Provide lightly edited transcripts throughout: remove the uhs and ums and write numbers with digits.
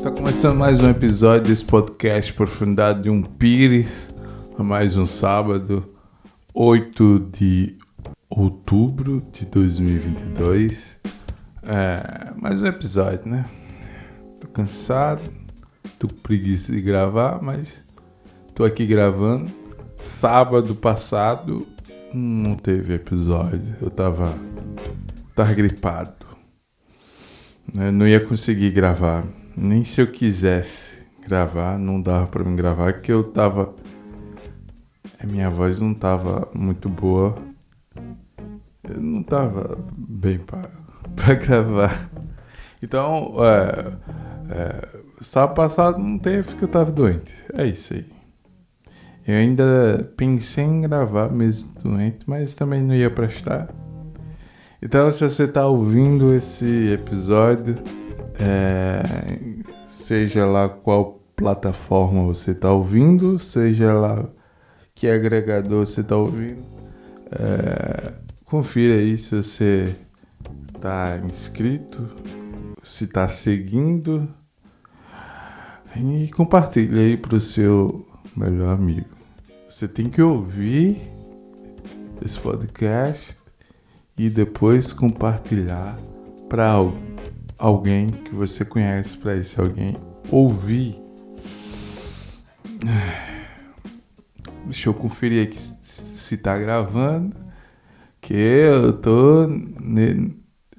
Está começando mais um episódio desse podcast Profundidade de um Pires. Mais um sábado, 8 de outubro de 2022. Mais um episódio, né? Tô cansado, tô com preguiça de gravar, mas tô aqui gravando. Sábado passado não teve episódio, eu tava gripado. Eu não ia conseguir gravar, nem se eu quisesse gravar, não dava pra mim gravar, porque a minha voz não tava muito boa, eu não tava bem pra gravar. Então, sábado passado não teve porque eu tava doente, é isso aí. Eu ainda pensei em gravar mesmo doente, mas também não ia prestar. Então, se você está ouvindo esse episódio, seja lá qual plataforma você está ouvindo, seja lá que agregador você está ouvindo, confira aí se você está inscrito, se está seguindo, e compartilhe aí para o seu melhor amigo. Você tem que ouvir esse podcast e depois compartilhar para alguém que você conhece, para esse alguém ouvir. Deixa eu conferir aqui se tá gravando, que eu tô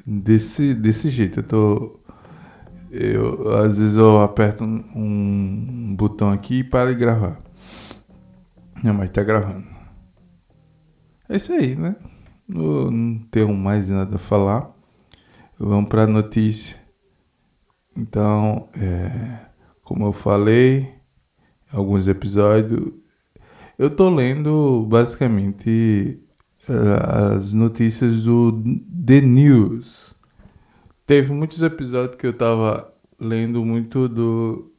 desse jeito. Às vezes eu aperto um botão aqui e para de gravar. Não, mas tá gravando. É isso aí, né? Não tenho mais nada a falar. Vamos para a notícia. Então, como eu falei em alguns episódios, eu tô lendo basicamente as notícias do The News. Teve muitos episódios que eu tava lendo muito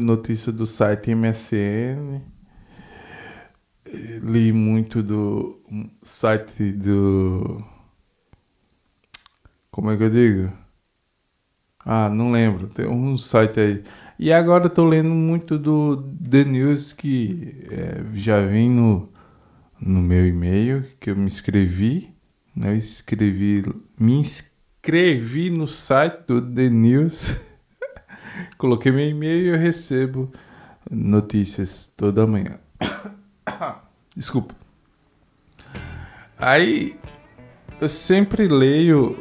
notícia do site MSN. Li muito do site do... Como é que eu digo? Não lembro. Tem um site aí. E agora eu tô lendo muito do The News, que já vem no meu e-mail, que eu me inscrevi. Né? Me inscrevi no site do The News. Coloquei meu e-mail e eu recebo notícias toda manhã. Desculpa. Aí eu sempre leio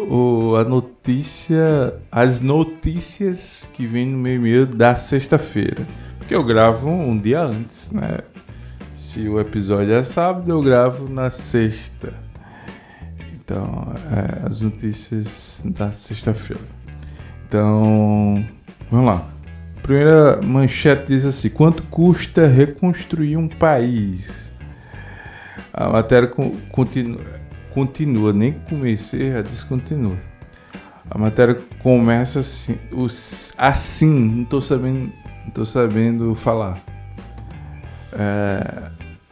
as notícias que vem no meu e-mail da sexta-feira, porque eu gravo um dia antes, né? Se o episódio é sábado, eu gravo na sexta. Então, as notícias da sexta-feira. Então, vamos lá. Primeira manchete diz assim: quanto custa reconstruir um país? A matéria continua, nem comecei, já descontinua. A matéria começa assim, não tô sabendo falar.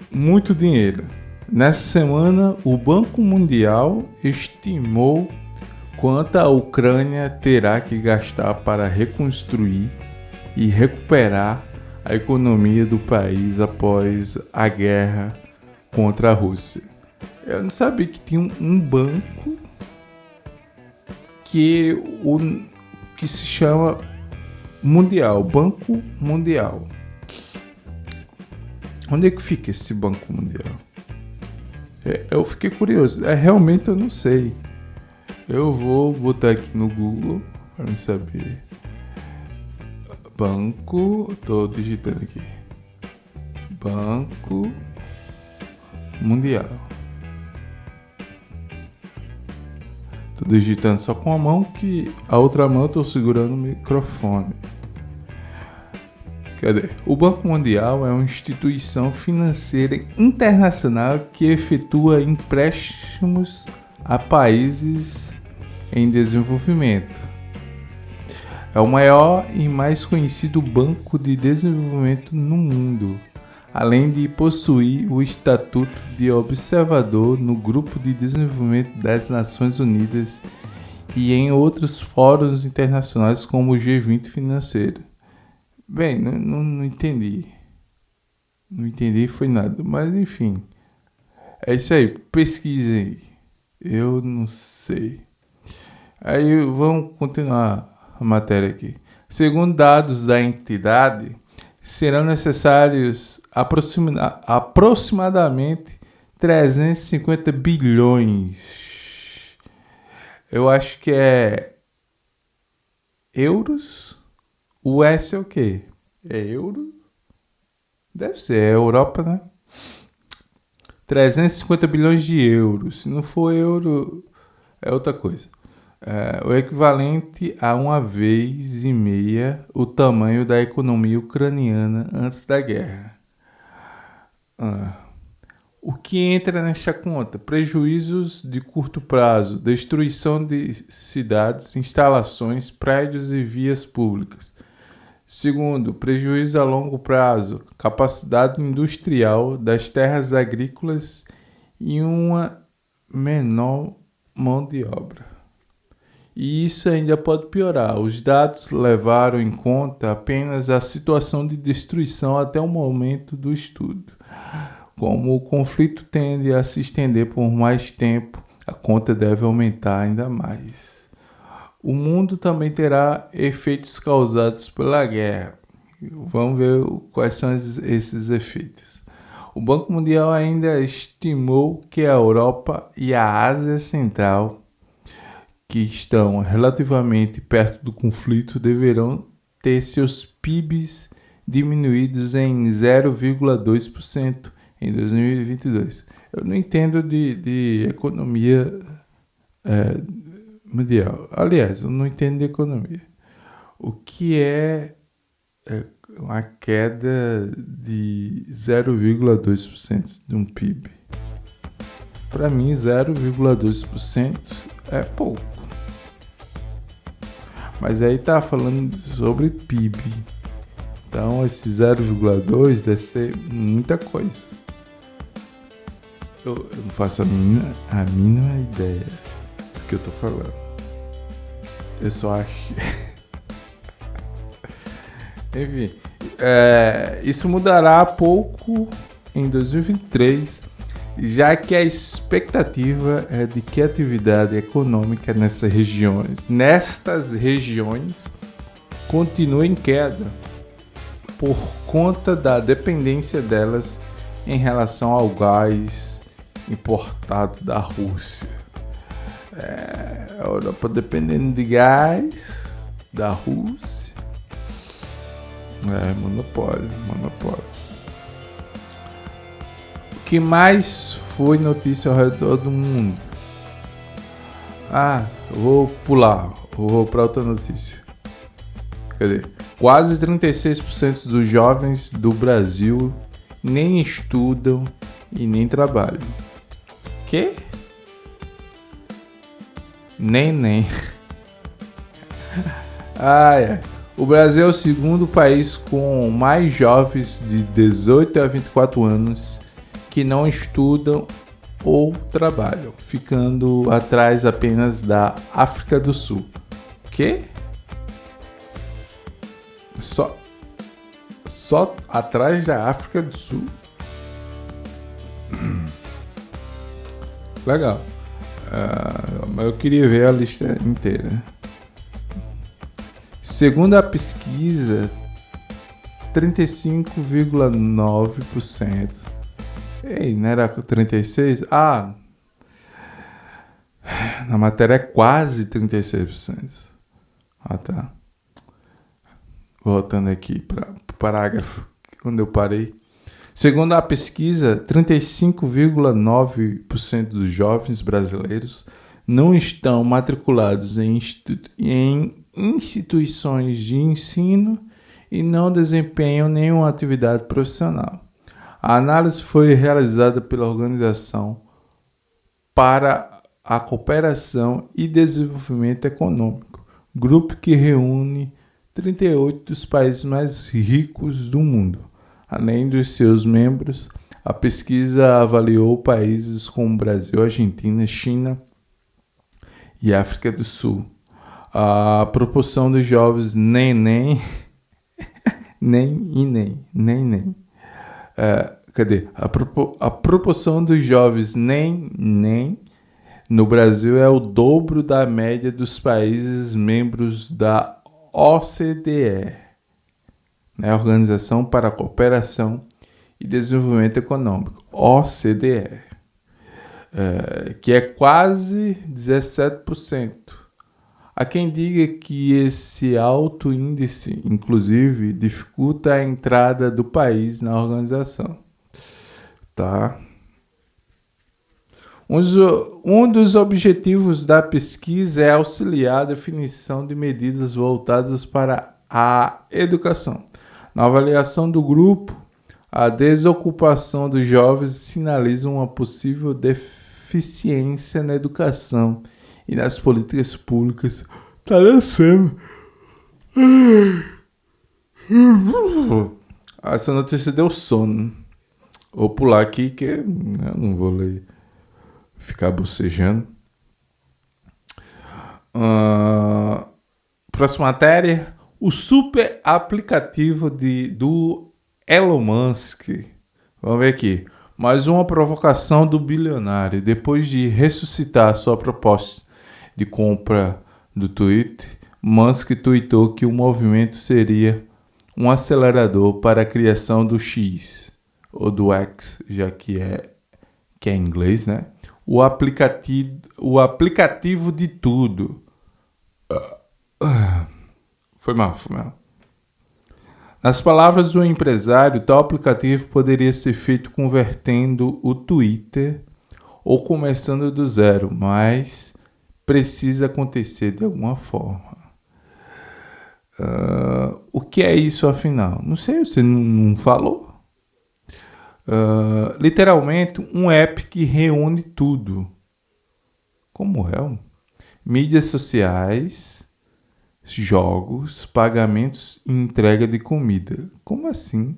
Muito dinheiro. Nessa semana, o Banco Mundial estimou quanto a Ucrânia terá que gastar para reconstruir e recuperar a economia do país após a guerra contra a Rússia. Eu não sabia que tinha um banco que se chama Mundial, Banco Mundial. Onde é que fica esse Banco Mundial? Eu fiquei curioso. Realmente eu não sei. Eu vou botar aqui no Google para me saber. Banco, tô digitando aqui. Banco Mundial. Tô digitando só com a mão, que a outra mão eu tô segurando o microfone. Cadê? O Banco Mundial é uma instituição financeira internacional que efetua empréstimos a países em desenvolvimento. É o maior e mais conhecido banco de desenvolvimento no mundo, além de possuir o estatuto de observador no Grupo de Desenvolvimento das Nações Unidas e em outros fóruns internacionais como o G20 financeiro. Bem, não entendi. Não entendi, foi nada. Mas enfim. É isso aí. Pesquisa aí. Eu não sei. Aí vamos continuar a matéria aqui. Segundo dados da entidade, serão necessários aproximadamente 350 bilhões. Eu acho que é euros. O S é o quê? É euro? Deve ser, é Europa, né? 350 bilhões de euros. Se não for euro, é outra coisa. O equivalente a 1,5 vezes o tamanho da economia ucraniana antes da guerra. O que entra nesta conta? Prejuízos de curto prazo, destruição de cidades, instalações, prédios e vias públicas. Segundo, prejuízo a longo prazo, capacidade industrial das terras agrícolas e uma menor mão de obra. E isso ainda pode piorar. Os dados levaram em conta apenas a situação de destruição até o momento do estudo. Como o conflito tende a se estender por mais tempo, a conta deve aumentar ainda mais. O mundo também terá efeitos causados pela guerra. Vamos ver quais são esses efeitos. O Banco Mundial ainda estimou que a Europa e a Ásia Central, que estão relativamente perto do conflito, deverão ter seus PIBs diminuídos em 0,2% em 2022. Eu não entendo de economia mundial. Aliás, eu não entendo de economia. O que é uma queda de 0,2% de um PIB? Para mim, 0,2% é pouco. Mas aí tá falando sobre PIB. Então, esse 0,2 deve ser muita coisa. Eu não faço a mínima ideia do que eu tô falando. Eu só acho. Enfim, isso mudará pouco em 2023, já que a expectativa é de que a atividade econômica nestas regiões continue em queda por conta da dependência delas em relação ao gás importado da Rússia. A Europa dependendo de gás da Rússia. Monopólio. O que mais foi notícia ao redor do mundo? Vou pular. Vou para outra notícia. Cadê? Quase 36% dos jovens do Brasil nem estudam e nem trabalham. Quê? Nem. O Brasil é o segundo país com mais jovens de 18 a 24 anos que não estudam ou trabalham, ficando atrás apenas da África do Sul. Quê? Só atrás da África do Sul? Legal. Mas eu queria ver a lista inteira. Segundo a pesquisa, 35,9%. Ei, não era 36%? Na matéria é quase 36%. Tá. Voltando aqui para o parágrafo onde eu parei. Segundo a pesquisa, 35,9% dos jovens brasileiros não estão matriculados em instituições de ensino e não desempenham nenhuma atividade profissional. A análise foi realizada pela Organização para a Cooperação e Desenvolvimento Econômico, grupo que reúne 38 dos países mais ricos do mundo. Além dos seus membros, a pesquisa avaliou países como Brasil, Argentina, China e África do Sul. A proporção dos jovens neném Nem. Cadê? A proporção dos jovens nem no Brasil é o dobro da média dos países membros da OCDE, né? Organização para a Cooperação e Desenvolvimento Econômico, OCDE, que é quase 17%. Há quem diga que esse alto índice, inclusive, dificulta a entrada do país na organização. Tá? Um dos objetivos da pesquisa é auxiliar a definição de medidas voltadas para a educação. Na avaliação do grupo, a desocupação dos jovens sinaliza uma possível deficiência na educação e nas políticas públicas. Tá descendo. Essa notícia deu sono. Vou pular aqui que eu não vou ler. Ficar bocejando. Próxima matéria. O super aplicativo do Elon Musk. Vamos ver aqui. Mais uma provocação do bilionário. Depois de ressuscitar sua proposta de compra do Twitter, Musk tweetou que o movimento seria um acelerador para a criação do X, ou do X, já que é em inglês, né? O aplicativo de tudo. Foi mal. Nas palavras do empresário, tal aplicativo poderia ser feito convertendo o Twitter ou começando do zero, mas precisa acontecer de alguma forma. O que é isso, afinal? Não sei, você não falou? Literalmente, um app que reúne tudo. Como é? Mídias sociais, jogos, pagamentos e entrega de comida. Como assim?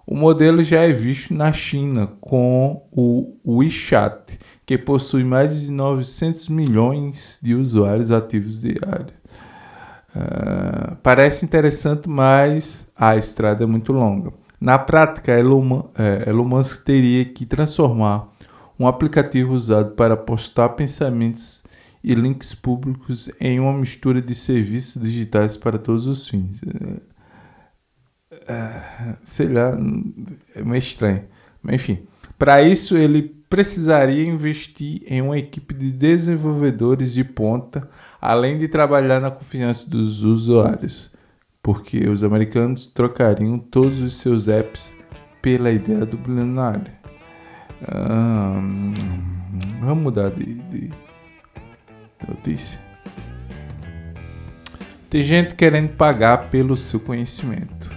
O modelo já é visto na China com o WeChat, que possui mais de 900 milhões de usuários ativos diários. Parece interessante, mas a estrada é muito longa. Na prática, Elon Musk teria que transformar um aplicativo usado para postar pensamentos e links públicos em uma mistura de serviços digitais para todos os fins. Sei lá, é meio estranho. Mas enfim, para isso ele precisaria investir em uma equipe de desenvolvedores de ponta, além de trabalhar na confiança dos usuários, porque os americanos trocariam todos os seus apps pela ideia do bilionário. Vamos mudar de notícia. Tem gente querendo pagar pelo seu conhecimento.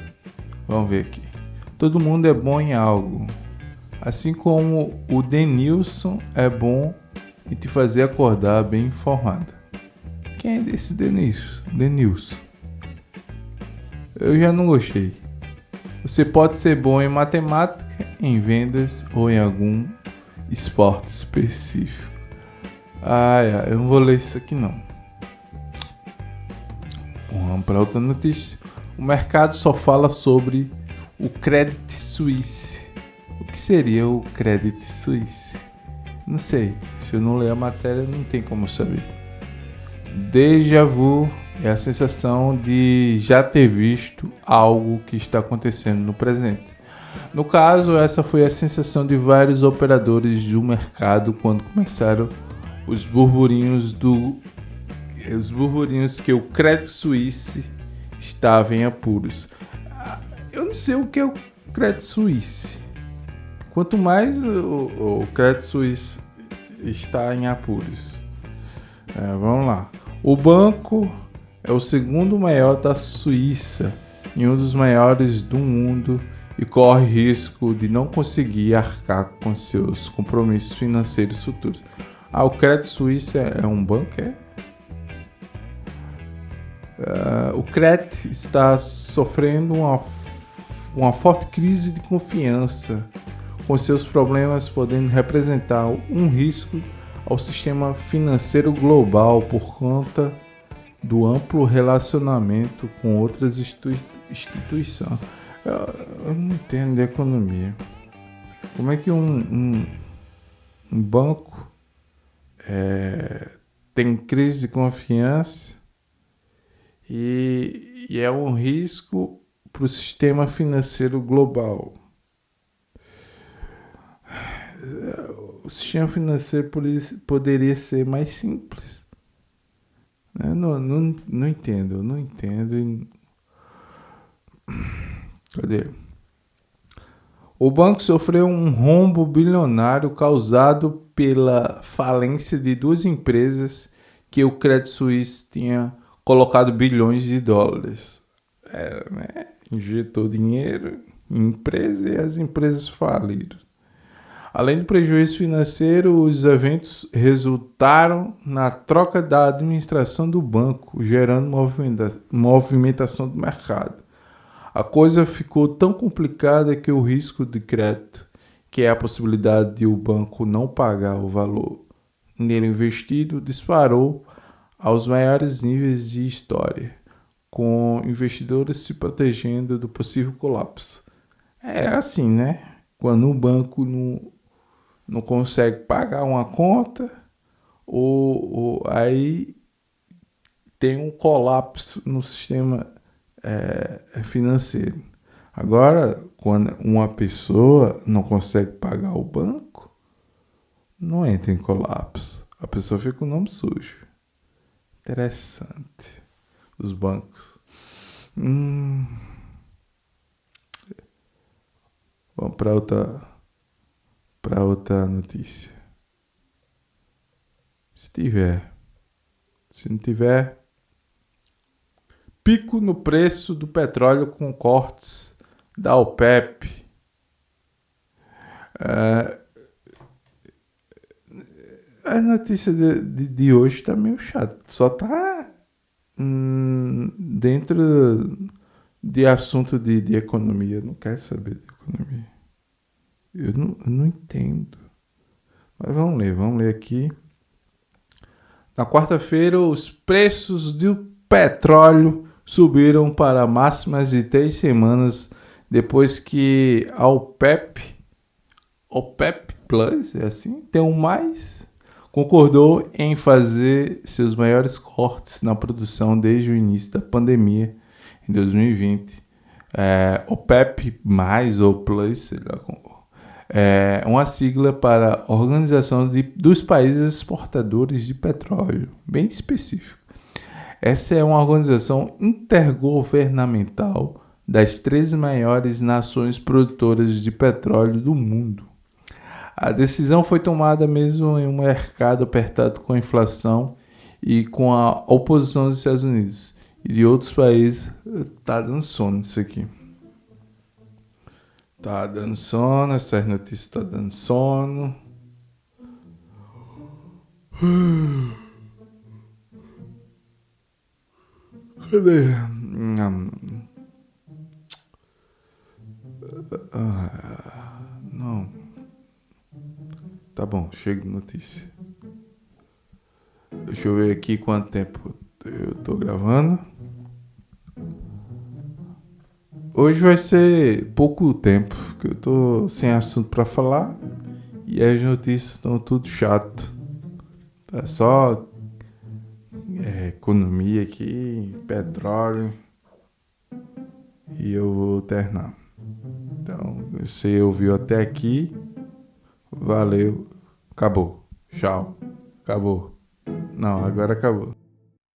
Vamos ver aqui. Todo mundo é bom em algo. Assim como o Denilson é bom em te fazer acordar bem informado. Quem é desse Denilson? Eu já não gostei. Você pode ser bom em matemática, em vendas ou em algum esporte específico. Eu não vou ler isso aqui não. Vamos para outra notícia. O mercado só fala sobre o Credit Suisse. O que seria o Credit Suisse? Não sei. Se eu não ler a matéria, não tem como saber. Déjà vu é a sensação de já ter visto algo que está acontecendo no presente. No caso, essa foi a sensação de vários operadores do mercado quando começaram os burburinhos que o Credit Suisse estava em apuros. Eu não sei o que é o Credit Suisse. Quanto mais o Credit Suisse está em apuros. Vamos lá. O banco é o segundo maior da Suíça e um dos maiores do mundo e corre risco de não conseguir arcar com seus compromissos financeiros futuros. O Credit Suisse é um banco, o Credit está sofrendo uma forte crise de confiança, com seus problemas podendo representar um risco ao sistema financeiro global por conta do amplo relacionamento com outras instituição. Eu não entendo de economia. Como é que um banco tem crise de confiança e é um risco para o sistema financeiro global? O sistema financeiro poderia ser mais simples. Não entendo, não entendo. Cadê? O banco sofreu um rombo bilionário causado pela falência de duas empresas que o Credit Suisse tinha colocado bilhões de dólares. Injetou dinheiro em empresas e as empresas faliram. Além do prejuízo financeiro, os eventos resultaram na troca da administração do banco, gerando movimentação do mercado. A coisa ficou tão complicada que o risco de crédito, que é a possibilidade de o banco não pagar o valor nele investido, disparou aos maiores níveis de história, com investidores se protegendo do possível colapso. É assim, né? Quando o banco não consegue pagar uma conta, ou aí tem um colapso no sistema financeiro. Agora, quando uma pessoa não consegue pagar o banco, não entra em colapso. A pessoa fica com o nome sujo. Interessante. Os bancos. Vamos para outra notícia. Se não tiver, pico no preço do petróleo com cortes da OPEP. A notícia de hoje está meio chata. Só está dentro de assunto de economia. Eu não quero saber de economia. Eu não entendo. Mas vamos ler aqui. Na quarta-feira, os preços do petróleo subiram para máximas de 3 semanas depois que a OPEP Plus, concordou em fazer seus maiores cortes na produção desde o início da pandemia em 2020. OPEP+, ou Plus, sei lá como. É uma sigla para a Organização dos Países Exportadores de Petróleo, bem específico. Essa é uma organização intergovernamental das 13 maiores nações produtoras de petróleo do mundo. A decisão foi tomada mesmo em um mercado apertado com a inflação e com a oposição dos Estados Unidos e de outros países. Tá dando sono isso aqui. Tá dando sono, essas notícias tá dando sono. Cadê? Não. Tá bom, chega de notícia. Deixa eu ver aqui quanto tempo eu tô gravando. Hoje vai ser pouco tempo, que eu tô sem assunto pra falar e as notícias estão tudo chato. É só economia aqui, petróleo, e eu vou terminar. Então, você ouviu até aqui, valeu, acabou, tchau, acabou. Não, agora acabou.